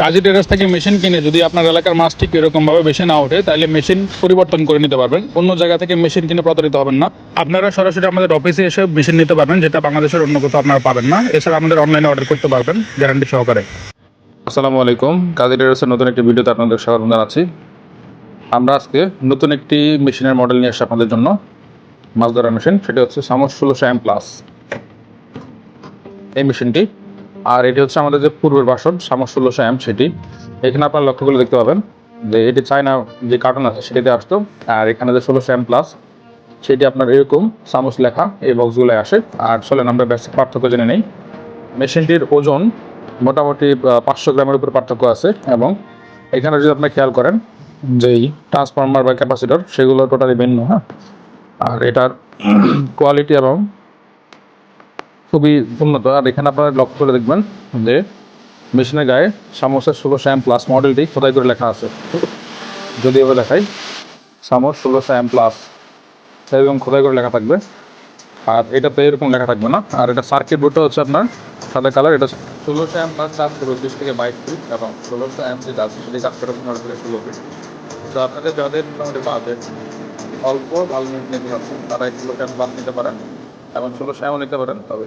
কাজী টেরাস থেকে মেশিন কিনে যদি আপনার এলাকার মাছ ঠিক এরকমভাবে বেশি না ওঠে তাহলে মেশিন পরিবর্তন করে নিতে পারবেন, অন্য জায়গা থেকে মেশিন কিনে প্রতারিত হবেন না। আপনারা সরাসরি আমাদের অফিসে এসে মেশিন নিতে পারবেন, যেটা বাংলাদেশের অন্য কোথাও আপনারা পাবেন না। এছাড়া আমাদের অনলাইনে অর্ডার করতে পারবেন গ্যারান্টি সহকারে। আসসালামু আলাইকুম, কাজী টেরাসের নতুন একটি ভিডিওতে আপনাদের স্বাগত জানাচ্ছি। আমরা আজকে নতুন একটি মেশিনের মডেল নিয়ে আসছি আপনাদের জন্য, মাছ ধরার মেশিন। সেটা হচ্ছে সামস 1600 প্লাস এই মেশিনটি। আর এটি হচ্ছে আমাদের যে পূর্বের ভার্সন সামস 1600 সেটি। এখানে আপনারা লক্ষ্য করে দেখতে পাবেন যে এটি চায়না যে কার্টন আছে সেটিতে আসতো, আর এখানে যে 1600 প্লাস সেটি আপনার এরকম সামস লেখা এই বক্সগুলোয় আসে। আর চলেন আমরা বেসিক পার্থক্য জেনে নেই। মেশিনটির ওজন মোটামুটি 500 গ্রামের উপর পার্থক্য আছে, এবং এখানে যদি আপনি খেয়াল করেন যেই ট্রান্সফরমার বা ক্যাপাসিটর সেগুলো টোটালি ভিন্ন। হ্যাঁ, আর এটার কোয়ালিটি এবং খুবই উন্নত। আর এখানে আপনারা লক্ষ্য করে দেখবেন যে মেশিনের গায়ে সামোসের 1600 প্লাস মডেলটি খোদাই করে লেখা আছে। যদি এবার দেখাই সামোস 1600 প্লাস এরকম খোদাই করে লেখা থাকবে, আর এটাতে এরকম লেখা থাকবে না। আর এটা সার্কিট বোর্ডটা হচ্ছে আপনার সাদা কালার। এটা 1600 প্লাস চার্জ করবে 20 থেকে 22 ফিট, এবং 1600 যে চার্জ সেটি কাজ করে 15 থেকে 16 ফিট। তো আপনাদের যাদের মোটামুটি বাজেট অল্প ভালো নিতে পারছেন তারা 1600 প্লাস নিতে পারেন এবং 1600 নিতে পারেন। তবে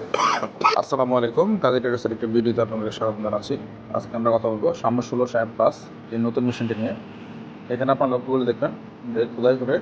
আসসালামু আলাইকুম, কাজী টেরাসের একটি ভিডিওতে আপনাদের স্বাগত জানাচ্ছি। আজকে আমরা কথা বলবো সামনে 1600 প্লাস এই নতুন মেশিনটি নিয়ে। এখানে আপনার লক্ষ্য করে দেখবেন যে খোদাই করে